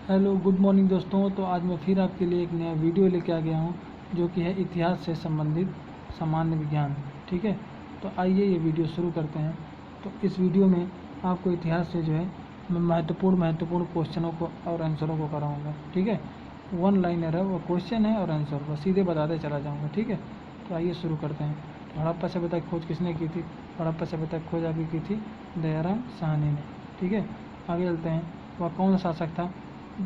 Hello good morning दोस्तों। तो आज मैं फिर आपके लिए एक नया वीडियो लेके आ गया हूँ जो कि है इतिहास से संबंधित सामान्य विज्ञान। ठीक है, तो आइए ये वीडियो शुरू करते हैं। तो इस वीडियो में आपको इतिहास से जो है मैं महत्वपूर्ण क्वेश्चनों को और आंसरों को कराऊंगा। ठीक है, वन लाइनर है, वो क्वेश्चन है और आंसर बस सीधे बताते चला जाऊँगा। ठीक है, तो आइए शुरू करते हैं। तो हड़प्पा सभ्यता की खोज किसने की थी? हड़प्पा सभ्यता की खोज आगे की थी दयाराम साहनी ने। ठीक है, आगे चलते हैं। वह कौन सा शासक था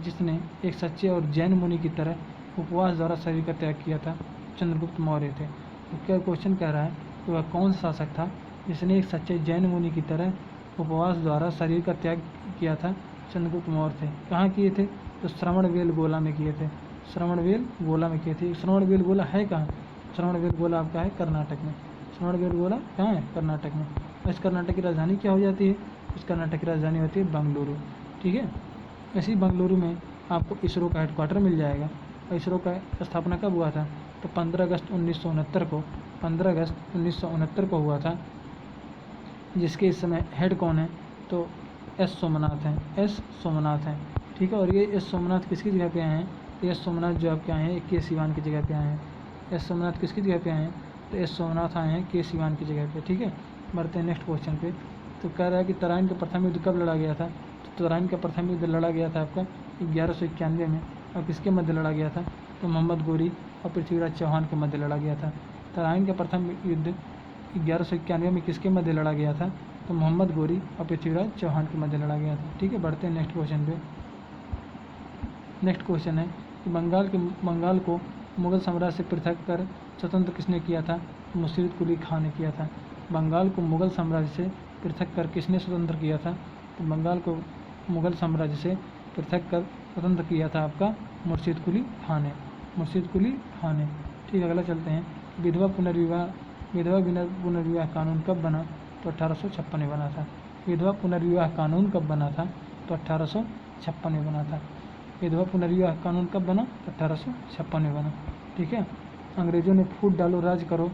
जिसने एक सच्चे और जैन मुनि की तरह उपवास द्वारा शरीर का त्याग किया था? चंद्रगुप्त मौर्य थे। तो क्या क्वेश्चन कह रहा है कि वह कौन सा शासक था जिसने एक सच्चे जैन मुनि की तरह उपवास द्वारा शरीर का त्याग किया था? चंद्रगुप्त मौर्य थे। कहाँ किए थे? तो श्रवणबेल गोला में किए थे। श्रवणबेल गोला में किए थे। श्रवणबेल गोला है कहाँ? श्रवणबेल गोला आपका है कर्नाटक में। श्रवणबेल गोला कहाँ है? कर्नाटक में। और इस कर्नाटक की राजधानी क्या हो जाती है? इस कर्नाटक की राजधानी होती है बेंगलुरु। ठीक है, इसी बेंगलुरु में आपको इसरो का हेडक्वार्टर मिल जाएगा। और इसरो का स्थापना कब हुआ था? तो 15 अगस्त 1969 को 15 अगस्त 1969 को हुआ था, जिसके इस समय हेड कौन है? तो एस सोमनाथ हैं। एस सोमनाथ हैं। ठीक है, और ये एस सोमनाथ किसकी जगह पे आए हैं? एस सोमनाथ जो आपके आए हैं के सिवान की जगह पे आए हैं। एस सोमनाथ किसकी जगह पे आए हैं? तो एस सोमनाथ आए हैं के सिवान की जगह पे। ठीक है, बढ़ते हैं नेक्स्ट क्वेश्चन पे। तो कह रहा है कि तराइन का प्रथम युद्ध कब लड़ा गया था? तो तराइन का प्रथम युद्ध लड़ा गया था आपका 1191 में। और किसके मध्य लड़ा गया था? तो मोहम्मद गोरी और पृथ्वीराज चौहान के मध्य लड़ा गया था। तराइन का प्रथम युद्ध 1191 में किसके मध्य लड़ा गया था? तो मोहम्मद गोरी और पृथ्वीराज चौहान के मध्य लड़ा गया था। ठीक है, बढ़ते हैं नेक्स्ट क्वेश्चन पे। नेक्स्ट क्वेश्चन है कि बंगाल को मुगल साम्राज्य से पृथक कर स्वतंत्र किसने किया था? मुर्शीद कुली खान ने किया था। बंगाल को मुगल साम्राज्य से पृथक कर किसने स्वतंत्र किया था? तो बंगाल को मुगल साम्राज्य से पृथक कर स्वतंत्र किया था आपका मुर्शीद कुली खान ने। मुर्शीद कुली खान ने। ठीक है, अगला चलते हैं। विधवा पुनर्विवाह कानून कब बना? तो 1856 में बना था। विधवा पुनर्विवाह कानून कब बना था? तो 1856 में बना था। विधवा पुनर्विवाह कानून कब बना? 1856 में बना। ठीक है, अंग्रेजों ने फूट डालो राज करो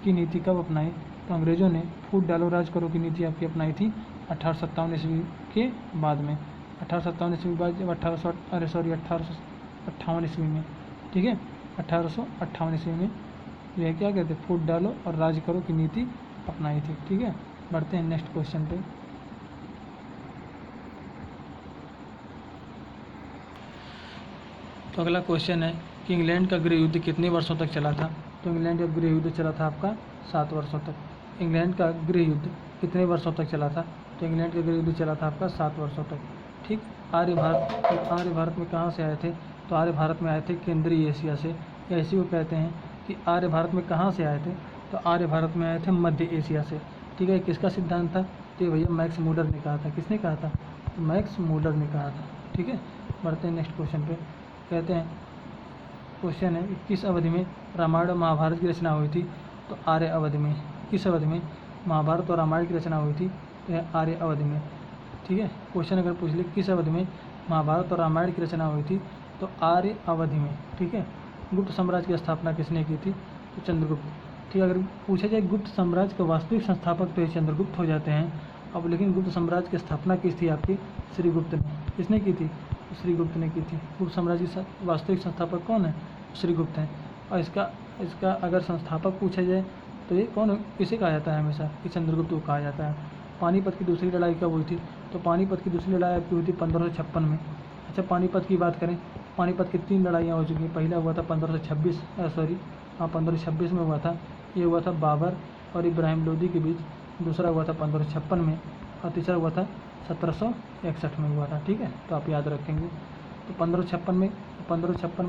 की नीति कब अपनाई? तो अंग्रेजों ने फूट डालो राज करो की नीति आपकी अपनाई थी 1857 ईस्वी के बाद में। 1857 ईस्वी बाद जब 1858 ईस्वी में। ठीक है, 1858 ईस्वी में यह क्या कहते? फूट डालो और राज करो की नीति अपनाई थी। ठीक है, बढ़ते हैं नेक्स्ट क्वेश्चन पे। तो अगला क्वेश्चन है कि इंग्लैंड का गृह युद्ध कितने वर्षों तक चला था? तो इंग्लैंड का गृह युद्ध चला था आपका 7 वर्षों तक। इंग्लैंड का गृह युद्ध कितने वर्षों तक चला था? तो इंग्लैंड का गृह युद्ध चला था आपका 7 वर्षों तक। ठीक, आर्य भारत में कहाँ से आए थे? तो आर्य भारत में आए थे केंद्रीय एशिया से। या इसी को कहते हैं कि आर्य भारत में कहाँ से आए थे? तो आर्य भारत में आए थे मध्य एशिया से। ठीक है, किसका सिद्धांत था? तो भैया मैक्स मूलर ने कहा था। किसने कहा था? तो मैक्स मूलर ने कहा था। ठीक है, बढ़ते हैं नेक्स्ट क्वेश्चन पे। कहते हैं क्वेश्चन है कि किस अवधि में रामायण और महाभारत की रचना हुई थी? तो आर्य अवधि में। किस अवधि में महाभारत और रामायण की रचना हुई थी? तो यह आर्य अवधि में। ठीक है, क्वेश्चन अगर पूछ ले किस अवधि में महाभारत और रामायण की रचना हुई थी? तो आर्य अवधि में। ठीक है, गुप्त साम्राज्य की स्थापना किसने की थी? तो चंद्रगुप्त। ठीक है, अगर पूछा जाए गुप्त साम्राज्य का वास्तविक संस्थापक तो ये चंद्रगुप्त हो जाते हैं। अब लेकिन गुप्त साम्राज्य की स्थापना किस थी आपकी? श्रीगुप्त ने। किसने की थी? श्रीगुप्त ने की थी। गुप्त साम्राज्य की वास्तविक संस्थापक कौन है? श्रीगुप्त हैं। और इसका अगर संस्थापक पूछा जाए तो ये कौन, इसे कहा जाता है हमेशा कि चंद्रगुप्त को कहा जाता है। पानीपत की दूसरी लड़ाई कब हुई थी? तो पानीपत की दूसरी लड़ाई आपकी हुई थी 1556 में। अच्छा, पानीपत की बात करें, पानीपत की 3 लड़ाइयाँ हो चुकी हैं। पहला हुआ था 1526 में हुआ था। ये हुआ था बाबर और इब्राहिम लोदी के बीच। दूसरा हुआ था 1556 में और तीसरा हुआ था 1761 में हुआ था। ठीक है, तो आप याद रखेंगे। तो 1556 में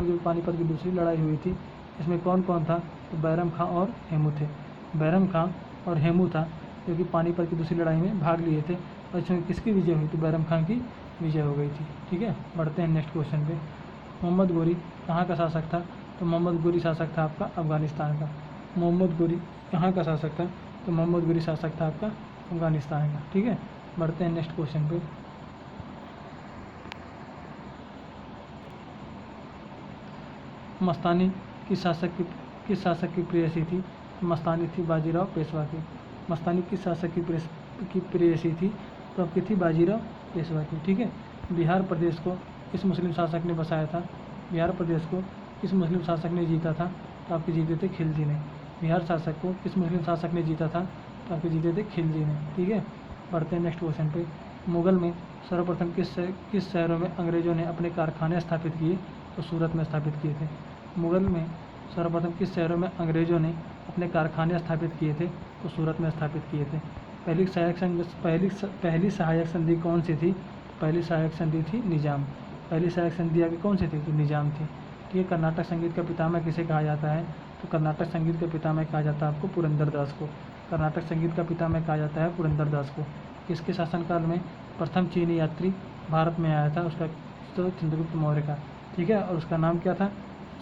जो पानीपत की दूसरी लड़ाई हुई थी, इसमें कौन कौन था? तो बैरम खां और हेमू थे। बैरम खां और हेमू था जो कि पानीपत की दूसरी लड़ाई में भाग लिए थे। और इसमें किसकी विजय हुई थी? बैरम खां की विजय हो गई थी। ठीक है, बढ़ते हैं नेक्स्ट क्वेश्चन पे। मोहम्मद गोरी कहाँ का शासक था? तो मोहम्मद गोरी शासक था आपका अफगानिस्तान का। मोहम्मद गोरी कहाँ का शासक था? तो मोहम्मद गोरी शासक था आपका अफगानिस्तान का। ठीक है, बढ़ते हैं नेक्स्ट क्वेश्चन पे। मस्तानी किस शासक की प्रेयसी थी? मस्तानी थी बाजीराव पेशवा की। मस्तानी किस शासक की प्रेयसी थी? तो आपकी थी बाजीराव पेशवा की। ठीक है, बिहार प्रदेश को किस मुस्लिम शासक ने बसाया था? बिहार प्रदेश को किस मुस्लिम शासक ने जीता था? तो आपके जीते थे खिलजी ने। बिहार शासक को किस मुस्लिम शासक ने जीता था? तो आपके जीते थे खिलजी ने। ठीक है, बढ़ते हैं नेक्स्ट क्वेश्चन पे। मुगल में सर्वप्रथम किस शहरों में अंग्रेजों ने अपने कारखाने स्थापित किए? तो सूरत में स्थापित किए थे। मुगल में सर्वप्रथम किस शहरों में अंग्रेजों ने अपने कारखाने स्थापित किए थे? तो सूरत में स्थापित किए थे। पहली सहायक संधि कौन सी थी? पहली सहायक संधि थी निजाम। पहली सहायक संधि आपकी कौन सी थी? तो निजाम थी। ठीक है, कर्नाटक संगीत का पितामह किसे कहा जाता है? तो कर्नाटक संगीत का पितामह कहा जाता है आपको पुरंदरदास को। कर्नाटक संगीत का पितामह कहा जाता है पुरंदरदास को। किसके शासनकाल में प्रथम चीनी यात्री भारत में आया था? उसका तो चंद्रगुप्त मौर्य का। ठीक है, और उसका नाम क्या था?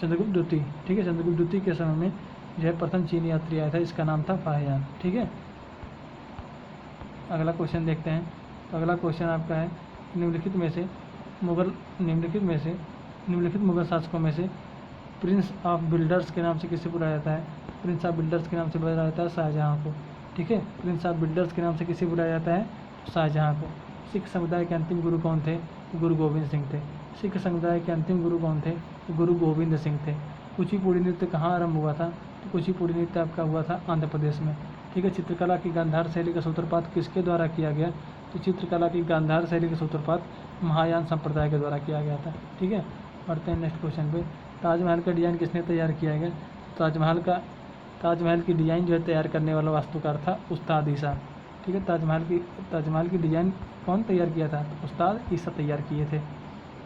चंद्रगुप्त द्वितीय। ठीक है, चंद्रगुप्त द्वितीय के समय में जो है प्रथम चीनी यात्री आया था, इसका नाम था फाहियान। ठीक है, अगला क्वेश्चन देखते हैं। तो अगला क्वेश्चन आपका है निम्नलिखित मुगल शासकों में से प्रिंस ऑफ बिल्डर्स के नाम से किसे बुलाया जाता है? प्रिंस ऑफ बिल्डर्स के नाम से बुलाया जाता है शाहजहाँ को। ठीक है, प्रिंस ऑफ बिल्डर्स के नाम से किसे बुलाया जाता है? शाहजहाँ को। सिख समुदाय के अंतिम गुरु कौन थे? गुरु गोविंद सिंह थे। सिख समुदाय के अंतिम गुरु कौन थे? गुरु गोविंद सिंह थे। कुचिपुड़ी नृत्य कहाँ आरंभ हुआ था? तो कुचिपुड़ी नृत्य आपका हुआ था आंध्र प्रदेश में। ठीक है, चित्रकला की गांधार शैली का सूत्रपात किसके द्वारा किया गया? तो चित्रकला की गांधार शैली का सूत्रपात महायान संप्रदाय के द्वारा किया गया था। ठीक है, बढ़ते हैं नेक्स्ट क्वेश्चन पे। ताजमहल का डिज़ाइन किसने तैयार किया गया? ताजमहल की डिज़ाइन जो है तैयार करने वाला वास्तुकार था उस्ताद ईसा। ठीक है, ताजमहल की डिज़ाइन कौन तैयार किया था? तो उस्ताद ईसा तैयार किए थे।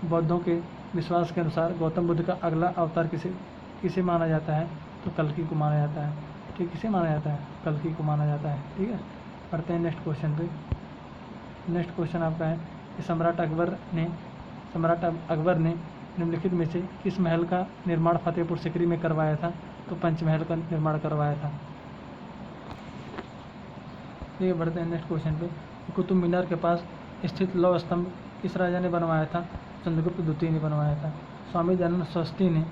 बौद्धों के विश्वास के अनुसार गौतम बुद्ध का अगला अवतार किसे माना जाता है? तो कल्कि को माना जाता है। ठीक, किसे माना जाता है? कल्कि को माना जाता है। ठीक है, पढ़ते हैं नेक्स्ट क्वेश्चन पे। नेक्स्ट क्वेश्चन आपका है कि सम्राट अकबर ने निम्नलिखित में से किस महल का निर्माण फतेहपुर सिकरी में करवाया था? तो पंचमहल का निर्माण करवाया था। ये बढ़ते हैं नेक्स्ट क्वेश्चन पे। कुतुब मीनार के पास स्थित लौह स्तंभ किस राजा ने बनवाया था? चंद्रगुप्त द्वितीय ने बनवाया था। स्वामी दयानंद सरस्वती ने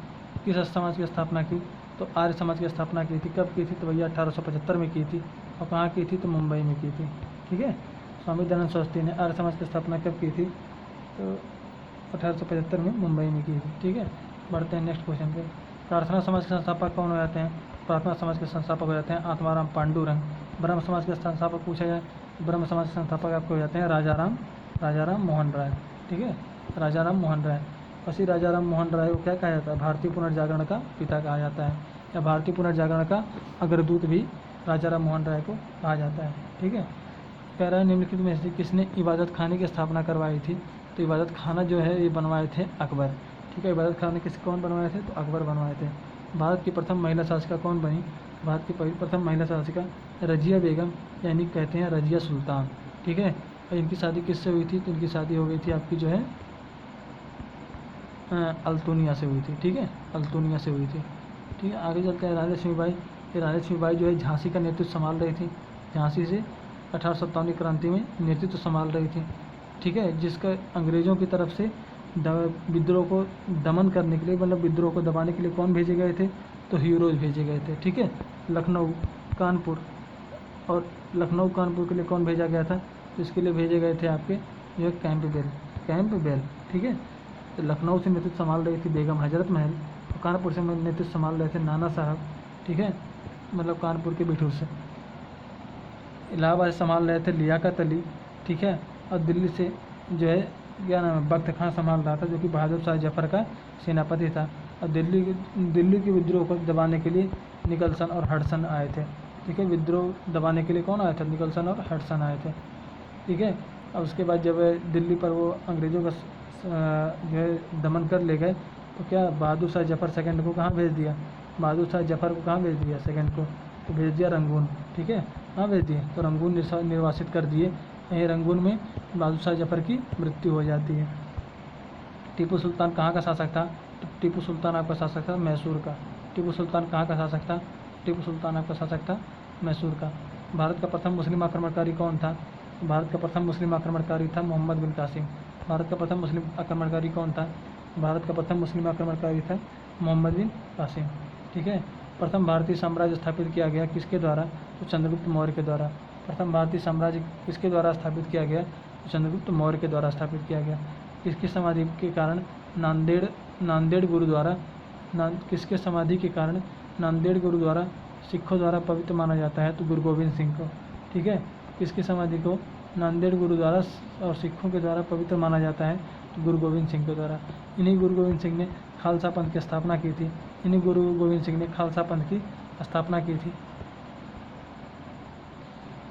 किस समाज की स्थापना की? तो आर्य समाज की स्थापना की थी। कब की थी? तो भैया 1875 में की थी। और कहाँ की थी? तो मुंबई में की थी। ठीक है, स्वामी दयानंद सरस्वती ने आर्य समाज की स्थापना कब की थी? तो 1875 में मुंबई में की थी। ठीक है, बढ़ते हैं नेक्स्ट क्वेश्चन पे। प्रार्थना समाज के संस्थापक कौन हो जाते हैं? प्रार्थना समाज के संस्थापक हो जाते हैं आत्माराम पांडुरंग। ब्रह्म समाज के संस्थापक पूछा जाए, ब्रह्म समाज के संस्थापक आपको हो जाते हैं राजाराम मोहन राय। ठीक है, राजाराम मोहन राय। वैसे राजाराम मोहन राय को क्या कहा जाता है? भारतीय पुनर्जागरण का पिता कहा जाता है, या भारतीय पुनर्जागरण का अग्रदूत भी राजाराम मोहन राय को कहा जाता है। ठीक है, कह रहा है निम्नलिखित में से किसने इबादत खाने की स्थापना करवाई थी? तो इबादत खाना जो है ये बनवाए थे अकबर। ठीक है, इबादत खाने कौन बनवाए थे? तो अकबर बनवाए थे। भारत की प्रथम महिला शासिका कौन बनी? भारत की प्रथम महिला शासिका रजिया बेगम, यानी कहते हैं रजिया सुल्तान। ठीक है, और इनकी शादी किससे हुई थी? तो इनकी शादी हो गई थी आपकी जो है अल्तुनिया से हुई थी। ठीक है, अल्तुनिया से हुई थी। ठीक है, आगे चलते हैं रानी लक्ष्मीबाई। ये रानी लक्ष्मीबाई जो है झांसी का नेतृत्व संभाल रही थी। झांसी से 1857 की क्रांति में नेतृत्व संभाल रही थी। ठीक है, जिसका अंग्रेज़ों की तरफ से विद्रोह को दमन करने के लिए, मतलब विद्रोह को दबाने के लिए कौन भेजे गए थे? तो हीरोज भेजे गए थे। ठीक है, लखनऊ कानपुर के लिए कौन भेजा गया था? तो इसके लिए भेजे गए थे आपके जो है कैंपबेल। ठीक है, तो लखनऊ से नेतृत्व संभाल रही थी बेगम हजरत महल, और कानपुर से नेतृत्व संभाल रहे थे नाना साहब। ठीक है, मतलब कानपुर के बिठूर से। इलाहाबाद संभाल रहे थे लियाकत अली। ठीक है, और दिल्ली से जो है क्या नाम है बख्त खां संभाल रहा था, जो कि बहादुर शाह जफर का सेनापति था। और दिल्ली के विद्रोह को दबाने के लिए निकलसन और हडसन आए थे। ठीक है, विद्रोह दबाने के लिए कौन आया था? निकलसन और हडसन आए थे। ठीक है, और उसके बाद जब दिल्ली पर वो अंग्रेज़ों का जो है दमन कर ले गए, तो क्या बहादुर शाह जफर सेकंड को कहाँ भेज दिया? बहादुर शाह जफर को कहाँ भेज दिया सेकंड को? तो भेज दिया रंगून। ठीक है, कहाँ भेज दिए? तो रंगून निर्वासित कर दिए। यहीं रंगून में बहादुर शाह जफर की मृत्यु हो जाती है। टीपू सुल्तान कहाँ का शासक था? तो टीपू सुल्तान आपका शासक था मैसूर का। टीपू सुल्तान कहाँ का शासक था? टीपू सुल्तान आपका शासक था मैसूर का। भारत का प्रथम मुस्लिम आक्रमणकारी कौन था? भारत का प्रथम मुस्लिम आक्रमणकारी था मोहम्मद बिन कासिम। भारत का प्रथम मुस्लिम आक्रमणकारी कौन था? भारत का प्रथम मुस्लिम आक्रमणकारी था मोहम्मद बिन कासिम। ठीक है, प्रथम भारतीय साम्राज्य स्थापित किया गया किसके द्वारा? तो चंद्रगुप्त मौर्य के द्वारा। प्रथम भारतीय साम्राज्य किसके द्वारा स्थापित किया गया? तो चंद्रगुप्त मौर्य के द्वारा स्थापित किया गया। किसकी समाधि के कारण नांदेड़ गुरुद्वारा किसके समाधि के कारण नांदेड़ गुरुद्वारा सिखों द्वारा पवित्र माना जाता है? तो गुरु गोविंद सिंह को। ठीक है, किसकी समाधि को नांदेड़ गुरुद्वारा और सिखों के द्वारा पवित्र माना जाता है? तो गुरु गोविंद सिंह के द्वारा। इन्हीं गुरु गोविंद सिंह ने खालसा पंथ की स्थापना की थी। इन्हीं गुरु गोविंद सिंह ने खालसा पंथ की स्थापना की थी।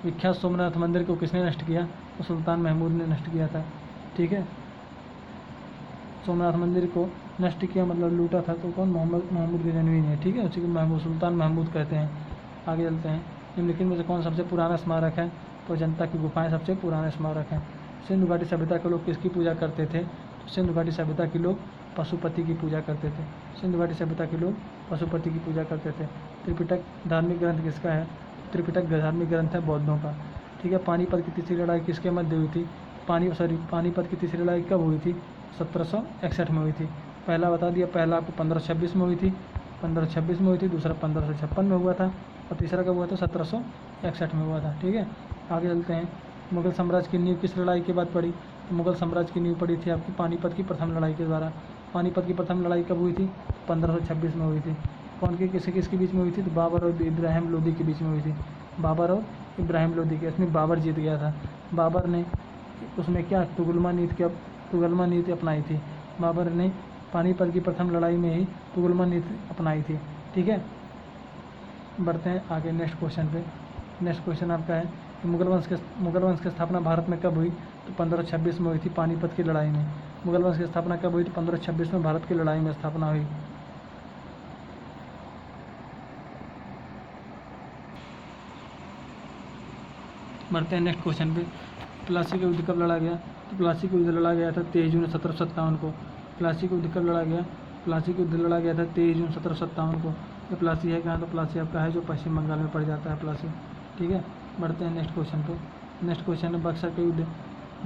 विख्यात सोमनाथ मंदिर को किसने नष्ट किया? तो सुल्तान महमूद ने नष्ट किया था। ठीक है, सोमनाथ मंदिर को नष्ट किया मतलब लूटा था, तो कौन? महमूद गजनवी ने। ठीक है, उसी को सुल्तान महमूद कहते हैं। आगे चलते हैं। निम्नलिखित में से कौन सबसे पुराना स्मारक है? तो अजंता की गुफाएं सबसे पुराने स्मारक हैं। सिंधु घाटी सभ्यता के लोग किसकी पूजा करते थे? तो सिंधु घाटी सभ्यता के लोग पशुपति की पूजा करते थे। सिंधु घाटी सभ्यता के लोग पशुपति की पूजा करते थे। त्रिपिटक धार्मिक ग्रंथ किसका है? त्रिपिटक धार्मिक ग्रंथ है बौद्धों का। ठीक है, पानीपत की तीसरी लड़ाई किसके मध्य हुई थी? पानीपत की तीसरी लड़ाई कब हुई थी? 1761 में हुई थी। पहला बता दिया, पहला आपको 1526 में हुई थी, 1526 में हुई थी। दूसरा 1556 में हुआ था और तीसरा कब हुआ था? 1761 में हुआ था। ठीक है, आगे चलते हैं। मुगल साम्राज्य की नींव किस लड़ाई के बाद पड़ी? तो मुगल साम्राज्य की नींव पड़ी थी आपकी पानीपत की प्रथम लड़ाई के द्वारा। पानीपत की प्रथम लड़ाई कब हुई थी? 1526 में हुई थी। कौन की किसके बीच में हुई थी? तो बाबर और इब्राहिम लोदी के बीच में हुई थी। बाबर और इब्राहिम लोदी के, इसमें बाबर जीत गया था। बाबर ने उसमें क्या तुगलमा नीति अपनाई थी। बाबर ने पानीपत की प्रथम लड़ाई में ही तुगलमा नीति अपनाई थी। ठीक है, बढ़ते हैं आगे नेक्स्ट क्वेश्चन पे। नेक्स्ट क्वेश्चन आपका है कि मुगल वंश की स्थापना भारत में कब हुई? तो 1526 में हुई थी पानीपत की लड़ाई में। मुगल वंश की स्थापना कब हुई? तो 1526 में भारत की लड़ाई में स्थापना हुई। बढ़ते हैं नेक्स्ट क्वेश्चन पे। प्लासी का युद्ध कब लड़ा गया? तो प्लासी का युद्ध लड़ा गया था 23 जून 1757 को। प्लासी का युद्ध कब लड़ा गया? प्लासी का युद्ध लड़ा गया था 23 जून 1757 को। ये प्लासी है कहाँ? तो प्लासी आपका है जो पश्चिम बंगाल में पड़ जाता है प्लासी। ठीक है, बढ़ते हैं नेक्स्ट क्वेश्चन पे। नेक्स्ट क्वेश्चन है बक्सर का युद्ध।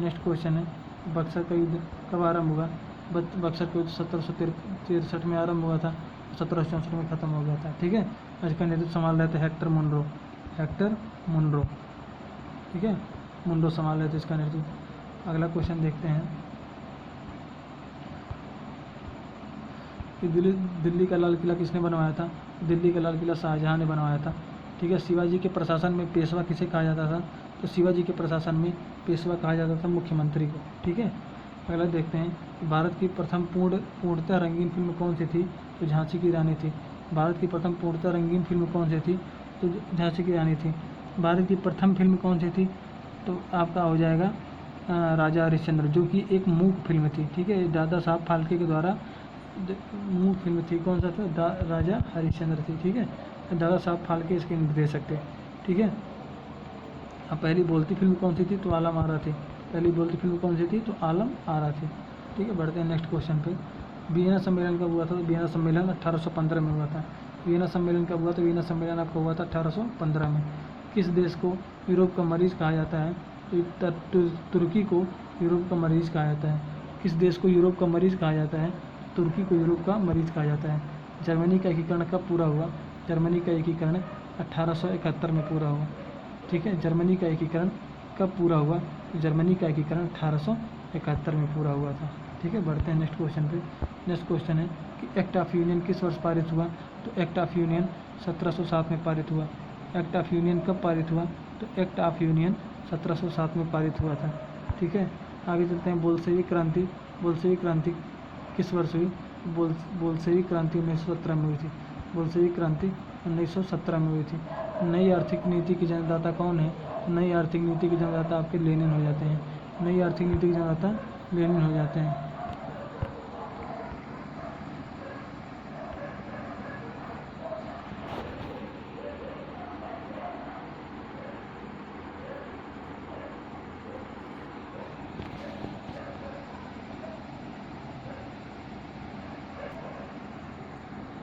नेक्स्ट क्वेश्चन है बक्सर का युद्ध कब आरंभ हुआ? बक्सर का युद्ध 1763 में आरंभ हुआ था, 1764 में ख़त्म हो गया था। ठीक है, इसका नेतृत्व संभाल रहे थे हेक्टर मुनरो। ठीक है, मुनरो संभाल रहे थे इसका नेतृत्व। अगला क्वेश्चन देखते हैं कि दिल्ली का लाल किला किसने बनवाया था? दिल्ली का लाल किला शाहजहाँ ने बनवाया था। ठीक है, शिवाजी के प्रशासन में पेशवा किसे कहा जाता था? तो शिवाजी के प्रशासन में पेशवा कहा जाता था मुख्यमंत्री को। ठीक है, अगला देखते हैं कि भारत की प्रथम पूर्णतः रंगीन फिल्म कौन सी थी? तो झांसी की रानी थी। भारत की प्रथम पूर्णतः रंगीन फिल्म कौन सी थी? तो झांसी की रानी थी। भारत की प्रथम फिल्म कौन सी थी? तो आपका हो जाएगा राजा हरिश्चंद्र, जो कि एक मूक फिल्म थी। ठीक है, दादा साहब फाल्के के द्वारा मूक फिल्म थी। कौन सा था? राजा हरिश्चंद्र थी। ठीक है, दादा साहब फाल्के इसके निर्देशक थे। ठीक है, अब पहली बोलती फिल्म कौन सी थी? तो आलम आरा थी। पहली बोलती फिल्म कौन सी थी? तो आलम आरा थी। ठीक है, बढ़ते हैं नेक्स्ट क्वेश्चन पे। वियना सम्मेलन कब हुआ था? तो वियना सम्मेलन 1815 में हुआ था। वियना सम्मेलन कब हुआ? तो वियना सम्मेलन आपका हुआ था 1815 में। किस देश को यूरोप का मरीज कहा जाता है? तो तुर्की को यूरोप का मरीज कहा जाता है। किस देश को यूरोप का मरीज कहा जाता है? तुर्की को यूरोप का मरीज कहा जाता है। जर्मनी का एकीकरण कब पूरा हुआ? जर्मनी का एकीकरण 1871 में पूरा हुआ। ठीक है, जर्मनी का एकीकरण कब पूरा हुआ? जर्मनी का एकीकरण 1871 में पूरा हुआ था। ठीक है, बढ़ते हैं नेक्स्ट क्वेश्चन पे। नेक्स्ट क्वेश्चन है कि एक्ट ऑफ यूनियन किस वर्ष पारित हुआ? तो एक्ट ऑफ यूनियन 1707 में पारित हुआ। एक्ट ऑफ यूनियन कब पारित हुआ? तो एक्ट ऑफ यूनियन 1707 में पारित हुआ था। ठीक है, आगे चलते हैं। बोल्शेविक क्रांति किस वर्ष हुई? बोल्शेविक क्रांति 1917 में हुई थी। बोल्शेविक क्रांति 1917 में हुई थी। नई आर्थिक नीति के जन्मदाता कौन है? नई आर्थिक नीति के जन्मदाता आपके लेनिन हो जाते हैं। नई आर्थिक नीति के जन्मदाता लेनिन हो जाते हैं।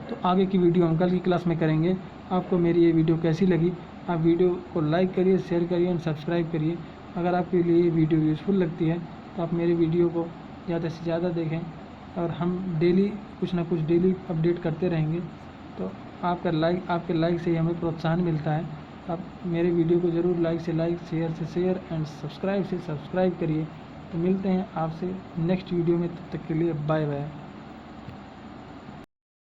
तो आगे की वीडियो हम कल की क्लास में करेंगे। आपको मेरी ये वीडियो कैसी लगी? आप वीडियो को लाइक करिए, शेयर करिए और सब्सक्राइब करिए। अगर आपके लिए ये वीडियो यूज़फुल लगती है तो आप मेरे वीडियो को ज़्यादा से ज़्यादा देखें और हम डेली कुछ ना कुछ डेली अपडेट करते रहेंगे। तो आपके लाइक से ही हमें प्रोत्साहन मिलता है। आप मेरे वीडियो को ज़रूर लाइक से लाइक, शेयर से शेयर एंड सब्सक्राइब से सब्सक्राइब करिए। तो मिलते हैं आपसे नेक्स्ट वीडियो में, तब तक के लिए बाय बाय।